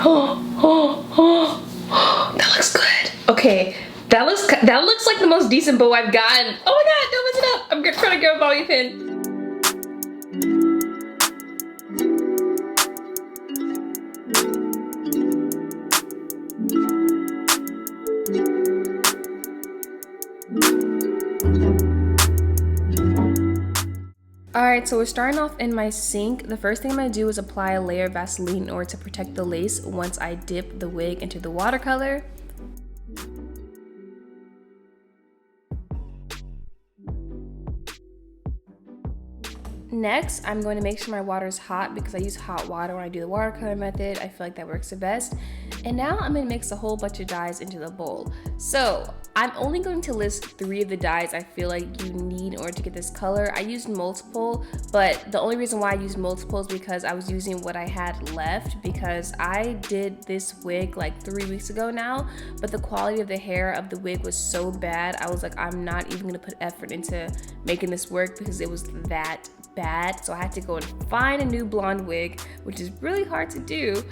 That looks good. Okay, that looks like the most decent bow I've gotten. Oh my god, don't mess it up. I'm trying to get a bobby pin. Alright, so we're starting off in my sink. The first thing I'm going to do is apply a layer of Vaseline in order to protect the lace once I dip the wig into the watercolor. Next, I'm going to make sure my water is hot because I use hot water when I do the watercolor method. I feel like that works the best. And now I'm going to mix a whole bunch of dyes into the bowl. So I'm only going to list 3 of the dyes I feel like you need in order to get this color. I used multiple, but the only reason why I used multiple is because I was using what I had left, because I did this wig like 3 weeks ago now, but the quality of the hair of the wig was so bad. I was like, I'm not even going to put effort into making this work because it was that bad. So I had to go and find a new blonde wig, which is really hard to do.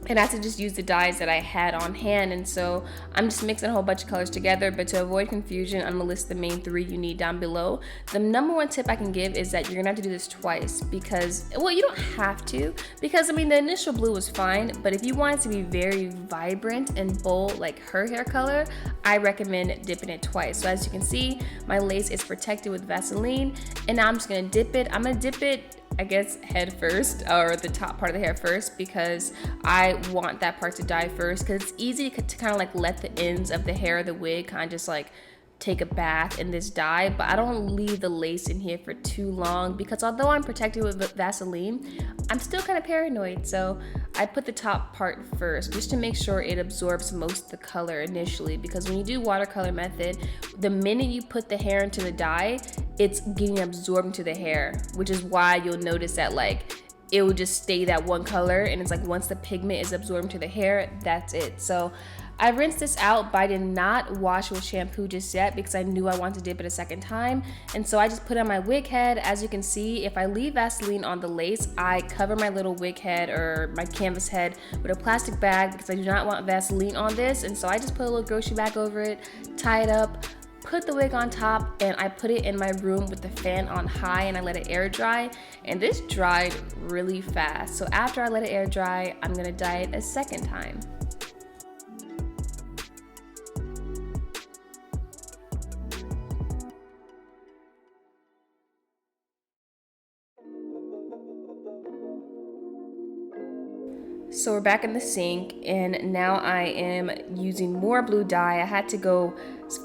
And I had to just use the dyes that I had on hand, and so I'm just mixing a whole bunch of colors together. But to avoid confusion, I'm gonna list the main 3 you need down below. The number 1 tip I can give is that you're gonna have to do this twice, because, well, you don't have to, because I mean the initial blue was fine, but if you want it to be very vibrant and bold like her hair color, I recommend dipping it twice. So as you can see, my lace is protected with Vaseline, and now I'm just gonna dip it. I'm gonna dip it, I guess, head first, or the top part of the hair first, because I want that part to dye first, because it's easy to kind of like let the ends of the hair of the wig kind of just like take a bath in this dye, but I don't leave the lace in here for too long, because although I'm protected with Vaseline, I'm still kind of paranoid. So I put the top part first just to make sure it absorbs most of the color initially, because when you do watercolor method, the minute you put the hair into the dye, it's getting absorbed into the hair, which is why you'll notice that like it will just stay that one color, and it's like once the pigment is absorbed into the hair, that's it. So I rinsed this out, but I did not wash with shampoo just yet because I knew I wanted to dip it a second time. And so I just put it on my wig head. As you can see, if I leave Vaseline on the lace, I cover my little wig head or my canvas head with a plastic bag because I do not want Vaseline on this. And so I just put a little grocery bag over it, tie it up, put the wig on top, and I put it in my room with the fan on high, and I let it air dry, and this dried really fast. So after I let it air dry, I'm gonna dye it a second time. So we're back in the sink, and now I am using more blue dye. I had to go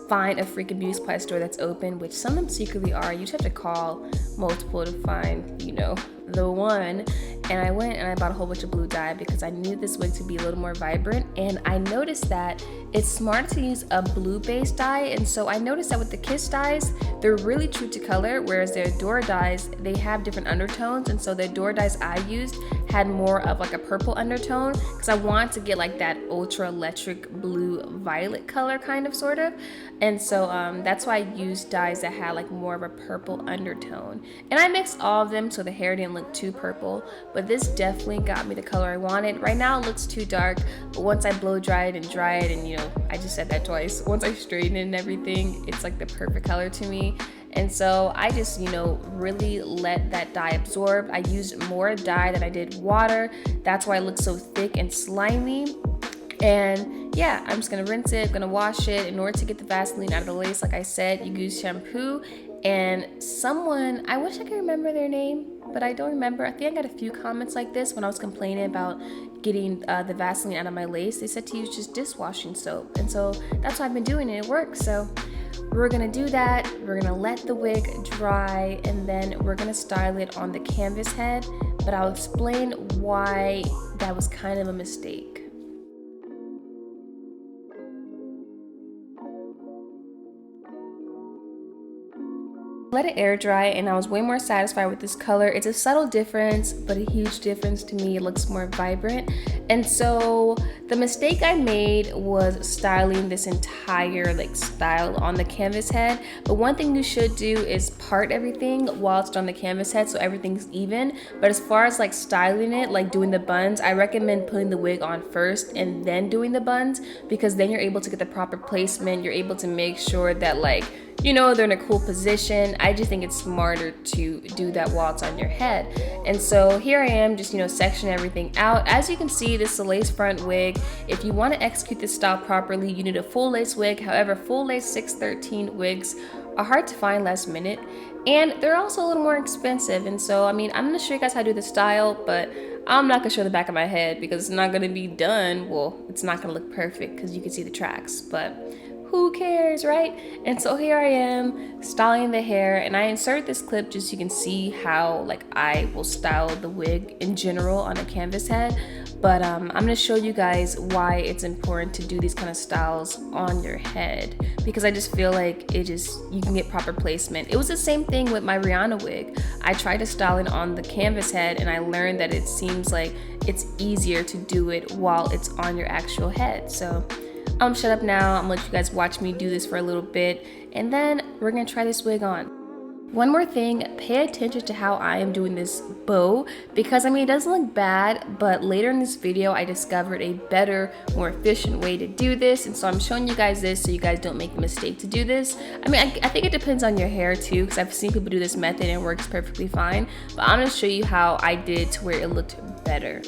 find a freaking beauty supply store that's open, which some of them secretly are. You just have to call multiple to find, you know, the one. And I went and I bought a whole bunch of blue dye because I needed this wig to be a little more vibrant, and I noticed that it's smart to use a blue based dye. And so I noticed that with the Kiss dyes, they're really true to color, whereas their Dior dyes, they have different undertones. And so the Dior dyes I used had more of like a purple undertone because I wanted to get like that ultra electric blue violet color kind of sort of. And so that's why I used dyes that had like more of a purple undertone, and I mixed all of them so the hair didn't look too purple, but this definitely got me the color I wanted. Right now it looks too dark, but once I blow dry it and dry it, and you know, I just said that twice, once I straighten it and everything, it's like the perfect color to me. And so I just, you know, really let that dye absorb. I used more dye than I did water. That's why it looks so thick and slimy. And yeah, I'm just gonna rinse it, I'm gonna wash it. In order to get the Vaseline out of the lace, like I said, you use shampoo. And someone, I wish I could remember their name, but I don't remember. I think I got a few comments like this when I was complaining about getting the Vaseline out of my lace. They said to use just dishwashing soap, and so that's what I've been doing, and it works. So we're gonna do that. We're gonna let the wig dry, and then we're gonna style it on the canvas head, but I'll explain why that was kind of a mistake. Let it air dry and I was way more satisfied with this color. It's a subtle difference, but a huge difference to me. It looks more vibrant. And so the mistake I made was styling this entire like style on the canvas head. But one thing you should do is part everything while it's on the canvas head so everything's even. But as far as like styling it, like doing the buns, I recommend putting the wig on first and then doing the buns, because then you're able to get the proper placement. You're able to make sure that like, you know, they're in a cool position. I just think it's smarter to do that while it's on your head. And so here I am just, you know, sectioning everything out. As you can see, this is a lace front wig. If you want to execute this style properly, you need a full lace wig. However, full lace 613 wigs are hard to find last minute, and they're also a little more expensive. And so, I mean, I'm gonna show you guys how to do the style, but I'm not gonna show the back of my head because it's not gonna be done. Well, it's not gonna look perfect because you can see the tracks, but who cares, right? And so here I am styling the hair, and I insert this clip just so you can see how like I will style the wig in general on a canvas head. But I'm gonna show you guys why it's important to do these kind of styles on your head, because I just feel like you can get proper placement. It was the same thing with my Rihanna wig. I tried to style it on the canvas head and I learned that it seems like it's easier to do it while it's on your actual head. So shut up now. I'm gonna let you guys watch me do this for a little bit, and then we're gonna try this wig on. One more thing, pay attention to how I am doing this bow, because I mean, it doesn't look bad, but later in this video I discovered a better, more efficient way to do this, and so I'm showing you guys this so you guys don't make the mistake to do this. I mean, I think it depends on your hair too, because I've seen people do this method and it works perfectly fine, but I'm gonna show you how I did it to where it looked better.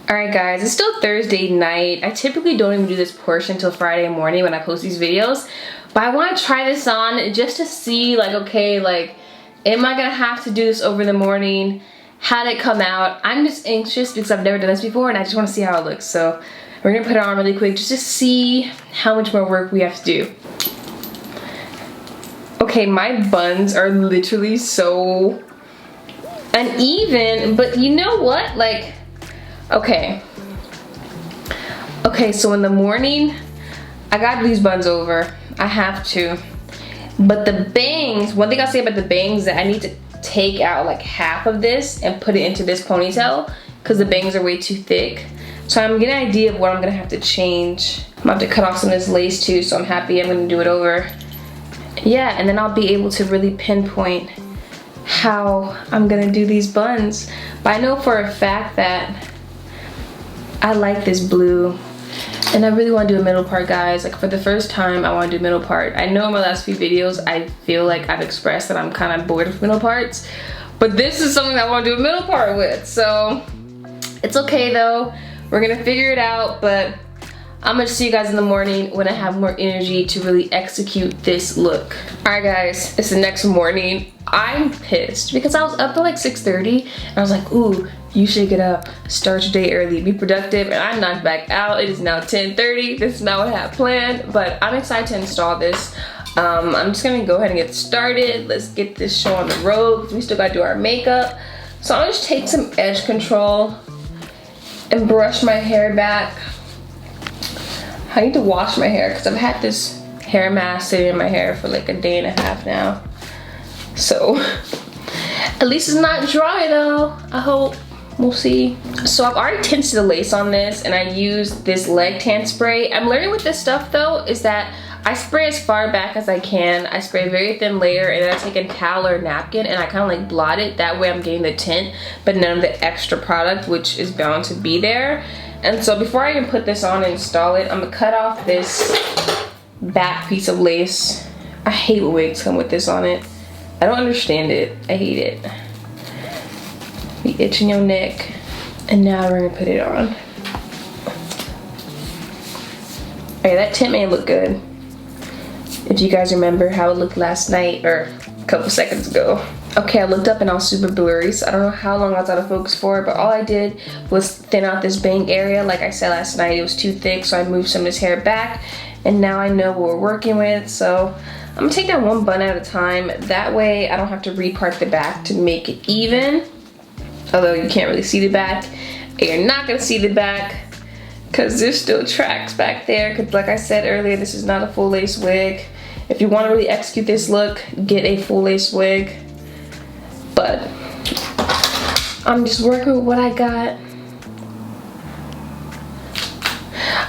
Alright guys, it's still Thursday night. I typically don't even do this portion until Friday morning when I post these videos, but I want to try this on just to see like, okay, like, am I gonna have to do this over the morning? How did it come out? I'm just anxious because I've never done this before and I just want to see how it looks. So we're gonna put it on really quick just to see how much more work we have to do. Okay, my buns are literally so uneven, but you know what? Like, okay, so in the morning, I gotta do these buns over. I have to. But the bangs, one thing I'll say about the bangs is that I need to take out like half of this and put it into this ponytail because the bangs are way too thick. So I'm getting an idea of what I'm gonna have to change. I'm gonna have to cut off some of this lace too, so I'm happy I'm gonna do it over. Yeah, and then I'll be able to really pinpoint how I'm gonna do these buns. But I know for a fact that I like this blue, and I really want to do a middle part, guys. Like, for the first time, I want to do middle part. I know in my last few videos, I feel like I've expressed that I'm kind of bored with middle parts, but this is something I want to do a middle part with. So it's okay though. We're gonna figure it out, but I'm gonna see you guys in the morning when I have more energy to really execute this look. All right, guys, it's the next morning. I'm pissed because I was up till like 6:30 and I was like, ooh, you should get up, start your day early, be productive, and I knocked back out. It is now 10:30. This is not what I had planned, but I'm excited to install this. I'm just gonna go ahead and get started. Let's get this show on the road because we still gotta do our makeup. So I'm gonna just take some edge control and brush my hair back. I need to wash my hair because I've had this hair mask sitting in my hair for like a day and a half now. So at least it's not dry though, I hope. We'll see. So I've already tinted the lace on this and I used this leg tan spray. I'm learning with this stuff though is that I spray as far back as I can. I spray a very thin layer and then I take a towel or napkin and I kind of like blot it. That way I'm getting the tint but none of the extra product which is bound to be there. And so before I even put this on and install it, I'm gonna cut off this back piece of lace. I hate when wigs come with this on it. I don't understand it. I hate it. Be itching your neck. And now we're gonna put it on. Okay, that tint may look good. If you guys remember how it looked last night or a couple seconds ago. Okay, I looked up and I was super blurry, so I don't know how long I was out of focus for, but all I did was thin out this bang area. Like I said last night, it was too thick, so I moved some of this hair back, and now I know what we're working with. So I'm gonna take that one bun at a time. That way I don't have to repart the back to make it even. Although you can't really see the back. And you're not gonna see the back because there's still tracks back there. Because like I said earlier, this is not a full lace wig. If you want to really execute this look, get a full lace wig. But I'm just working with what I got.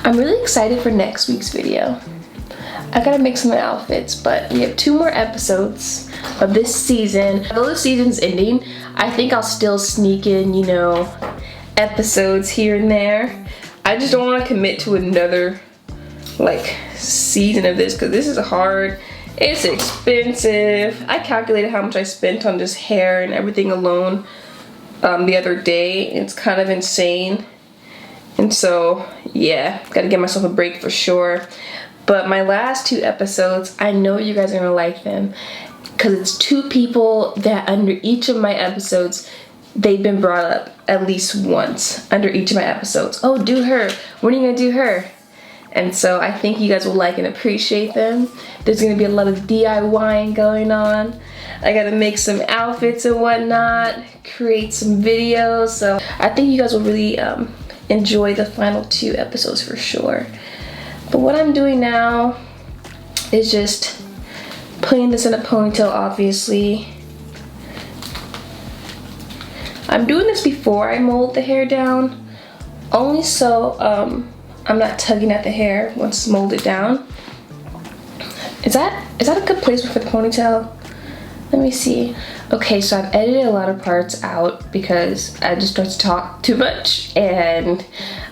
I'm really excited for next week's video. I gotta make some outfits, but we have 2 more episodes of this season. Although the season's ending, I think I'll still sneak in, you know, episodes here and there. I just don't want to commit to another like season of this because this is hard. It's expensive. I calculated how much I spent on just hair and everything alone the other day. It's kind of insane. And so, yeah, gotta give myself a break for sure. But my last 2 episodes, I know you guys are gonna like them because it's 2 people that under each of my episodes, they've been brought up at least once under each of my episodes. Oh, do her. When are you gonna do her? And so I think you guys will like and appreciate them. There's gonna be a lot of DIYing going on. I gotta make some outfits and whatnot, create some videos. So I think you guys will really enjoy the final 2 episodes for sure. But what I'm doing now is just putting this in a ponytail, obviously. I'm doing this before I mold the hair down, only so I'm not tugging at the hair once it's molded down. Is that a good placement for the ponytail? Let me see. Okay, so I've edited a lot of parts out because I just start to talk too much and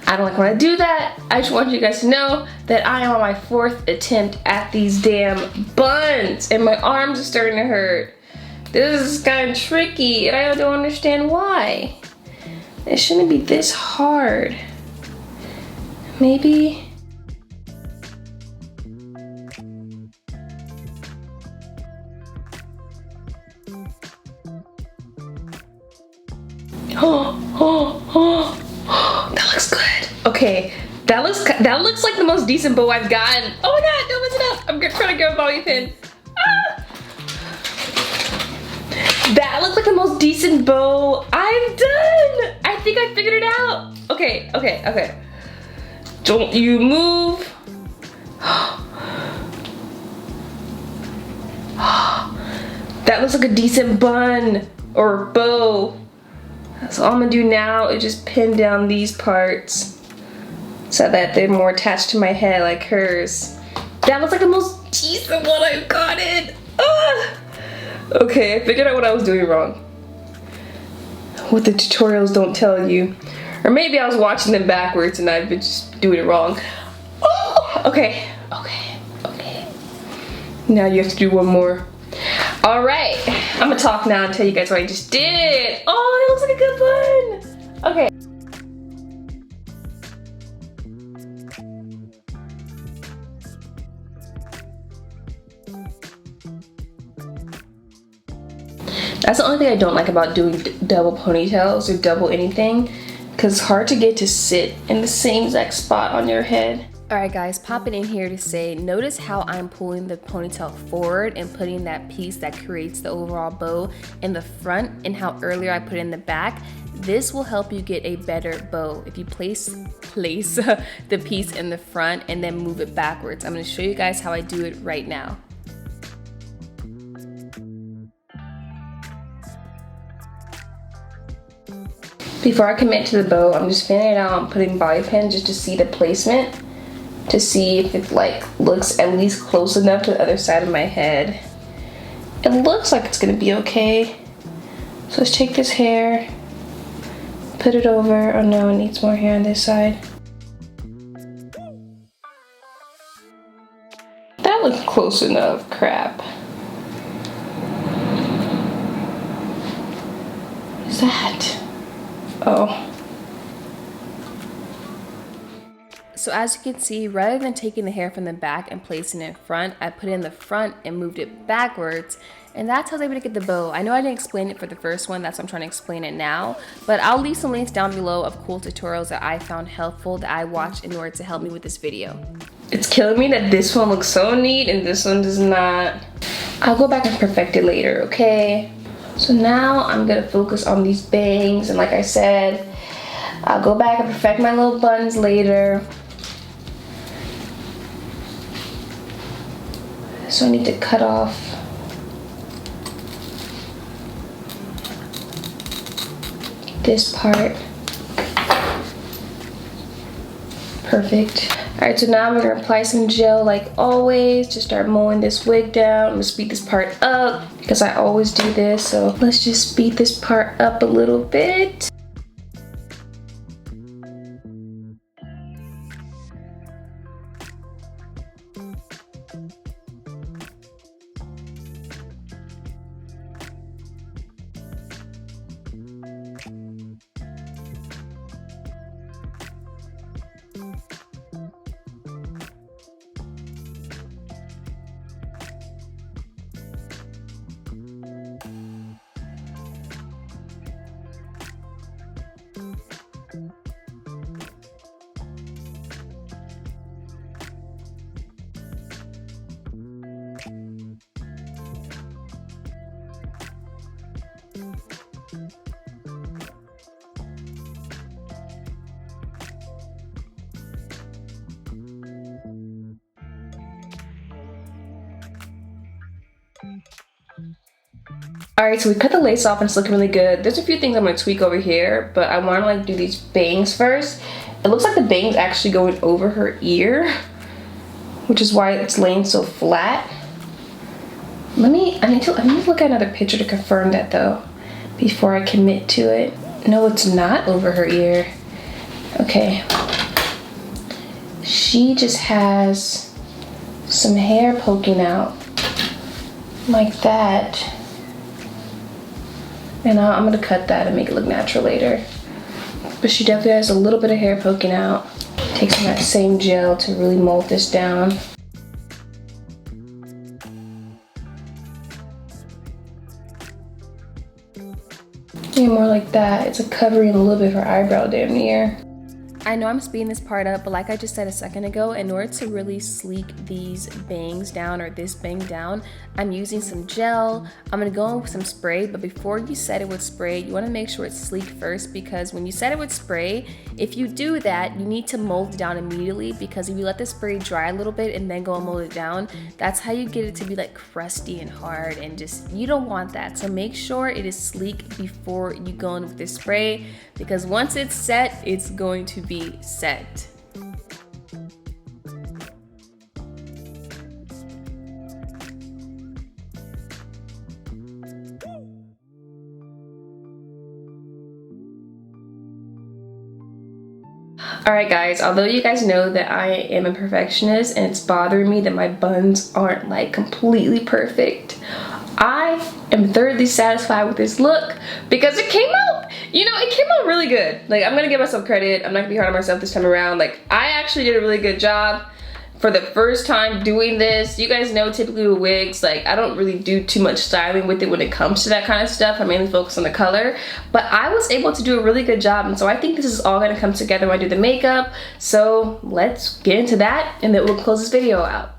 I don't like when I do that. I just want you guys to know that I am on my 4th attempt at these damn buns and my arms are starting to hurt. This is kind of tricky and I don't understand why. It shouldn't be this hard. Maybe. That looks good. Okay, that looks like the most decent bow I've gotten. Oh my god, don't mess it up. I'm trying to go bobby pin. Ah! That looks like the most decent bow I've done. I think I figured it out. Okay. Don't you move. That looks like a decent bun or bow. So all I'm gonna do now is just pin down these parts so that they're more attached to my head like hers. That looks like the most decent one I've gotten. Ah! Okay, I figured out what I was doing wrong. What the tutorials don't tell you. Or maybe I was watching them backwards and I've been just doing it wrong. Oh, okay. Now you have to do one more. All right, I'm gonna talk now and tell you guys what I just did. Oh, that looks like a good bun. Okay. That's the only thing I don't like about doing double ponytails or double anything, because it's hard to get to sit in the same exact spot on your head. Alright guys, popping in here to say, notice how I'm pulling the ponytail forward and putting that piece that creates the overall bow in the front, and how earlier I put it in the back. This will help you get a better bow if you place the piece in the front and then move it backwards. I'm going to show you guys how I do it right now. Before I commit to the bow, I'm just fanning it out and putting bobby pin just to see the placement, to see if it like looks at least close enough to the other side of my head. It looks like it's gonna be okay. So let's take this hair, put it over. Oh no, it needs more hair on this side. looks close enough. Crap. What is that? Oh. So as you can see, rather than taking the hair from the back and placing it in front, I put it in the front and moved it backwards. And that's how I was able to get the bow. I know I didn't explain it for the first one, that's why I'm trying to explain it now. But I'll leave some links down below of cool tutorials that I found helpful that I watched in order to help me with this video. It's killing me that this one looks so neat and this one does not. I'll go back and perfect it later, okay? So now I'm gonna focus on these bangs, and like I said, I'll go back and perfect my little buns later. So I need to cut off this part. Perfect. Alright, so now I'm gonna apply some gel like always to start mowing this wig down. I'm gonna speed this part up because I always do this. So let's just speed this part up a little bit. Alright, so we cut the lace off and it's looking really good. There's a few things I'm going to tweak over here, but I want to like do these bangs first. It looks like the bangs actually going over her ear, which is why it's laying so flat. I need to look at another picture to confirm that though, before I commit to it. No, it's not over her ear. Okay. She just has some hair poking out like that. And I'm gonna cut that and make it look natural later. But she definitely has a little bit of hair poking out. Take some of that same gel to really mold this down. Yeah, more like that. It's covering a little bit of her eyebrow damn near. I know I'm speeding this part up, but like I just said a second ago, in order to really sleek these bangs down, or this bang down, I'm using some gel. I'm gonna go in with some spray, but before you set it with spray, you wanna make sure it's sleek first, because when you set it with spray, if you do that, you need to mold it down immediately, because if you let the spray dry a little bit and then go and mold it down, that's how you get it to be like crusty and hard, and just, you don't want that. So make sure it is sleek before you go in with this spray, because once it's set, it's going to be set. Alright guys, although you guys know that I am a perfectionist and it's bothering me that my buns aren't like completely perfect, I am thoroughly satisfied with this look because it came out, you know, it came out really good. Like, I'm gonna give myself credit. I'm not gonna be hard on myself this time around. Like, I actually did a really good job for the first time doing this. You guys know typically with wigs, like, I don't really do too much styling with it when it comes to that kind of stuff. I mainly focus on the color, but I was able to do a really good job, and so I think this is all gonna come together when I do the makeup. So let's get into that and then we'll close this video out.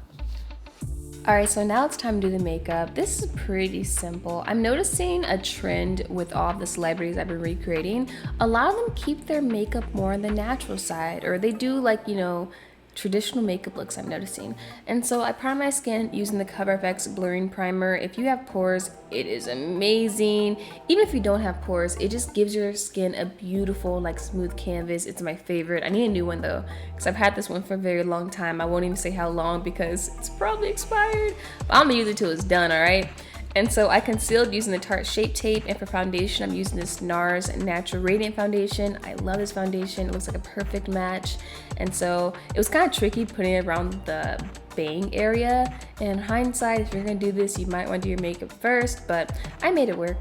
Alright, so now it's time to do the makeup. This is pretty simple. I'm noticing a trend with all of the celebrities I've been recreating. A lot of them keep their makeup more on the natural side, or they do, like, you know, traditional makeup looks, I'm noticing. And so I prime my skin using the CoverFX blurring primer. If you have pores, it is amazing. Even if you don't have pores, it just gives your skin a beautiful, like, smooth canvas. It's my favorite. I need a new one though, because I've had this one for a very long time. I won't even say how long because it's probably expired, but I'm gonna use it till it's done, all right? And so I concealed using the Tarte Shape Tape, and for foundation, I'm using this NARS Natural Radiant Foundation. I love this foundation. It looks like a perfect match. And so it was kind of tricky putting it around the bang area. And in hindsight, if you're gonna do this, you might want to do your makeup first, but I made it work.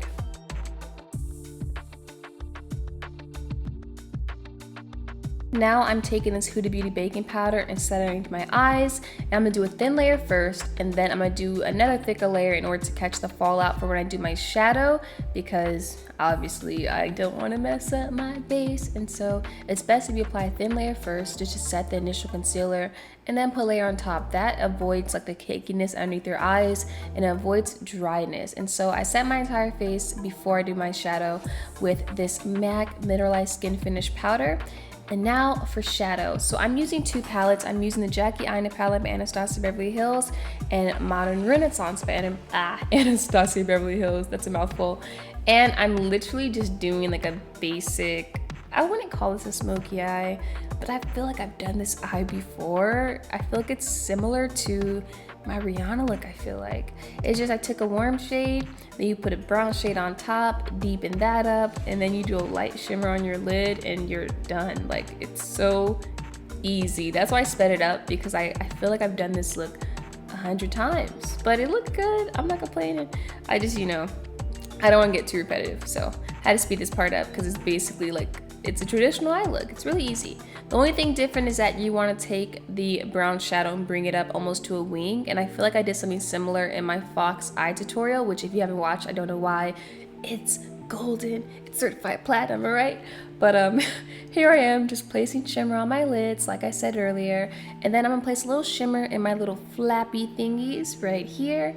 Now I'm taking this Huda Beauty baking powder and setting it into my eyes, and I'm gonna do a thin layer first, and then I'm gonna do another thicker layer in order to catch the fallout for when I do my shadow, because obviously I don't want to mess up my base. And so it's best if you apply a thin layer first just to set the initial concealer, and then put a layer on top. That avoids like the cakiness underneath your eyes and avoids dryness. And so I set my entire face before I do my shadow with this MAC Mineralize Skin Finish powder. And now for shadow. So I'm using two palettes. I'm using the Jackie Aina palette by Anastasia Beverly Hills and Modern Renaissance by Anastasia Beverly Hills. That's a mouthful. And I'm literally just doing like a basic, I wouldn't call this a smoky eye, but I feel like I've done this eye before. I feel like it's similar to my Rihanna look. I feel like it's just I took a warm shade, then you put a brown shade on top, deepen that up, and then you do a light shimmer on your lid and you're done. Like, it's so easy. That's why I sped it up, because I feel like I've done this look 100 times, but it looked good. I'm not complaining. I just, you know, I don't want to get too repetitive, so I had to speed this part up because it's basically like, it's a traditional eye look. It's really easy. The only thing different is that you want to take the brown shadow and bring it up almost to a wing, and I feel like I did something similar in my Fox eye tutorial, which if you haven't watched, I don't know why. It's golden. It's certified platinum, alright? But here I am just placing shimmer on my lids like I said earlier, and then I'm gonna place a little shimmer in my little flappy thingies right here,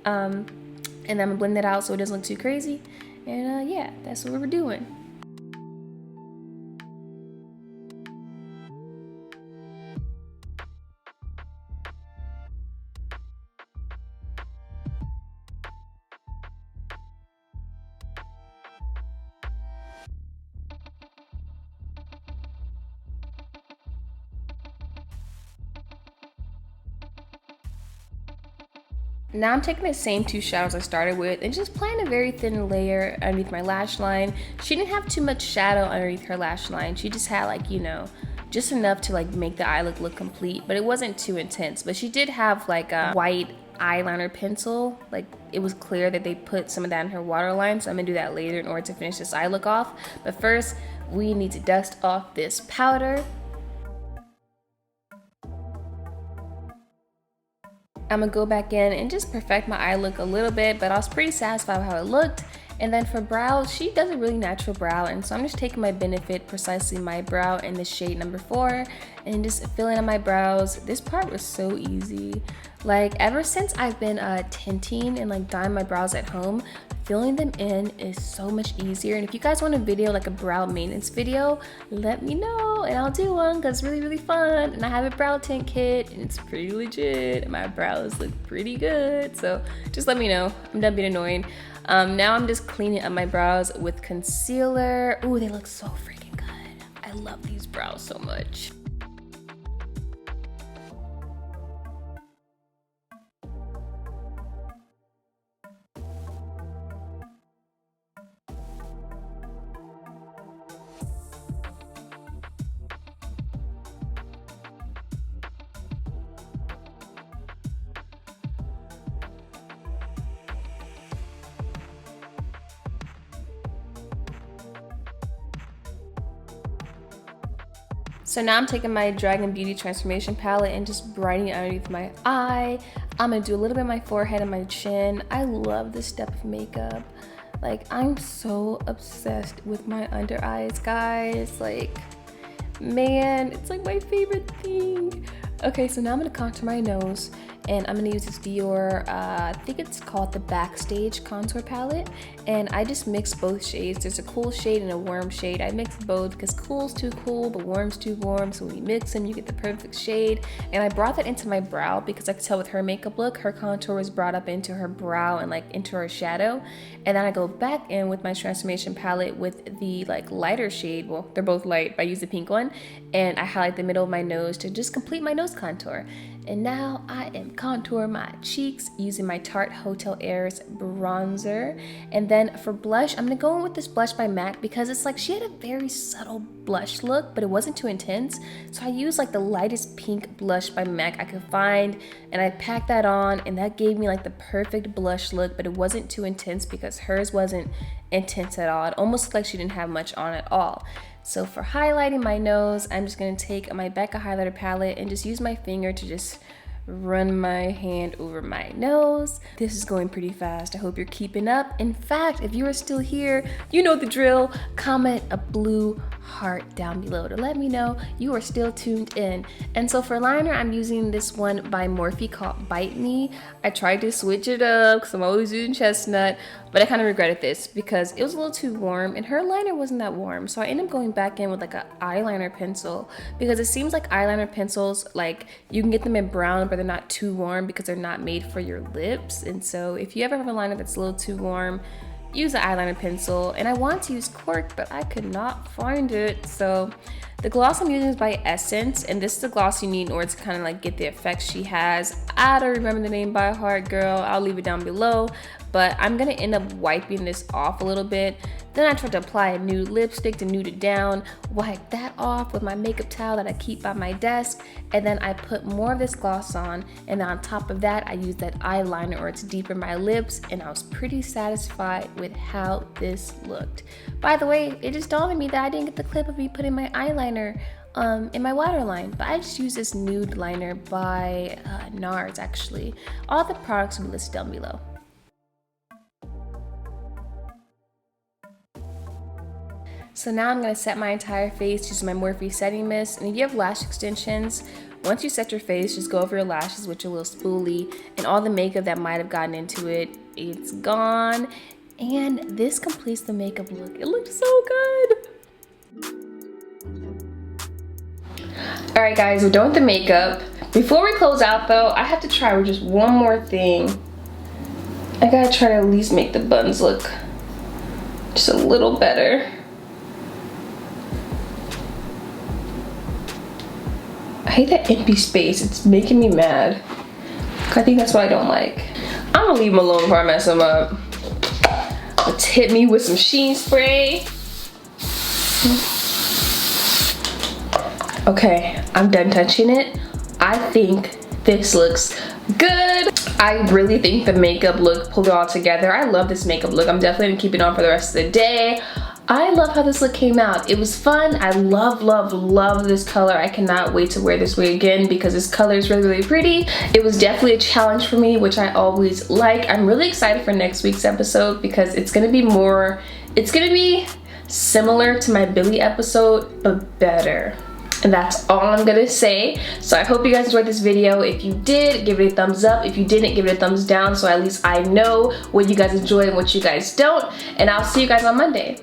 and then I'm gonna blend it out so it doesn't look too crazy. And yeah, that's what we're doing. Now I'm taking the same two shadows I started with and just applying a very thin layer underneath my lash line. She didn't have too much shadow underneath her lash line. She just had like, you know, just enough to like make the eye look complete, but it wasn't too intense. But she did have like a white eyeliner pencil. Like, it was clear that they put some of that in her waterline, so I'm gonna do that later in order to finish this eye look off. But first, we need to dust off this powder. I'm gonna go back in and just perfect my eye look a little bit, but I was pretty satisfied with how it looked. And then for brows, she does a really natural brow, and so I'm just taking my Benefit Precisely My Brow in the shade number 4 and just filling in my brows. This part was so easy. Like, ever since I've been tinting and like dyeing my brows at home, filling them in is so much easier. And if you guys want a video, like a brow maintenance video, let me know and I'll do one, because it's really, really fun. And I have a brow tint kit and it's pretty legit, and my brows look pretty good. So just let me know. I'm done being annoying. Now I'm just cleaning up my brows with concealer. Ooh, they look so freaking good. I love these brows so much. So now I'm taking my Dragon Beauty Transformation palette and just brightening underneath my eye. I'm gonna do a little bit on my forehead and my chin. I love this step of makeup. Like, I'm so obsessed with my under eyes, guys. Like, man, it's like my favorite thing. Okay, so now I'm gonna contour my nose, and I'm gonna use this Dior, I think it's called the Backstage contour palette, and I just mix both shades. There's a cool shade and a warm shade. I mix both because cool's too cool, but warm's too warm, so when you mix them, you get the perfect shade. And I brought that into my brow because I could tell with her makeup look, her contour was brought up into her brow and like into her shadow. And then I go back in with my transformation palette with the like lighter shade, well, they're both light, but I use the pink one, and I highlight the middle of my nose to just complete my nose contour. And now I am contouring my cheeks using my Tarte Hotel Heiress bronzer. And then for blush, I'm gonna go in with this blush by MAC because it's like she had a very subtle blush look, but it wasn't too intense. So I used like the lightest pink blush by MAC I could find, and I packed that on, and that gave me like the perfect blush look, but it wasn't too intense because hers wasn't intense at all. It almost looked like she didn't have much on at all. So for highlighting my nose, I'm just going to take my Becca highlighter palette and just use my finger to just run my hand over my nose. This is going pretty fast. I hope you're keeping up. In fact, if you are still here, you know the drill. Comment a blue heart down below to let me know you are still tuned in. And so for liner, I'm using this one by Morphe called Bite Me. I tried to switch it up because I'm always using chestnut, but I kind of regretted this because it was a little too warm and her liner wasn't that warm. So I ended up going back in with like an eyeliner pencil because it seems like eyeliner pencils, like you can get them in brown, but they're not too warm because they're not made for your lips. And so if you ever have a liner that's a little too warm, use an eyeliner pencil. And I want to use cork, but I could not find it. So the gloss I'm using is by Essence, and this is the gloss you need in order to kind of like get the effects she has. I don't remember the name by heart, girl. I'll leave it down below, but I'm gonna end up wiping this off a little bit. Then I tried to apply a nude lipstick to nude it down, wipe that off with my makeup towel that I keep by my desk, and then I put more of this gloss on, and then on top of that I used that eyeliner or to deepen my lips, and I was pretty satisfied with how this looked. By the way, it just dawned on me that I didn't get the clip of me putting my eyeliner in my waterline, but I just used this nude liner by NARS actually. All the products will be listed down below. So now I'm going to set my entire face using my Morphe setting mist. And if you have lash extensions, once you set your face, just go over your lashes with your little spoolie, and all the makeup that might have gotten into it, it's gone. And this completes the makeup look. It looks so good. All right guys, we're done with the makeup. Before we close out though, I have to try with just one more thing. I gotta try to at least make the buns look just a little better. I hate that empty space. It's making me mad. I think that's what I don't like. I'm gonna leave them alone before I mess them up. Let's hit me with some sheen spray. Okay, I'm done touching it. I think this looks good. I really think the makeup look pulled it all together. I love this makeup look. I'm definitely gonna keep it on for the rest of the day. I love how this look came out. It was fun. I love, love, love this color. I cannot wait to wear this wig again because this color is really, really pretty. It was definitely a challenge for me, which I always like. I'm really excited for next week's episode because it's gonna be similar to my Billie episode, but better. And that's all I'm gonna say. So I hope you guys enjoyed this video. If you did, give it a thumbs up. If you didn't, give it a thumbs down, so at least I know what you guys enjoy and what you guys don't. And I'll see you guys on Monday.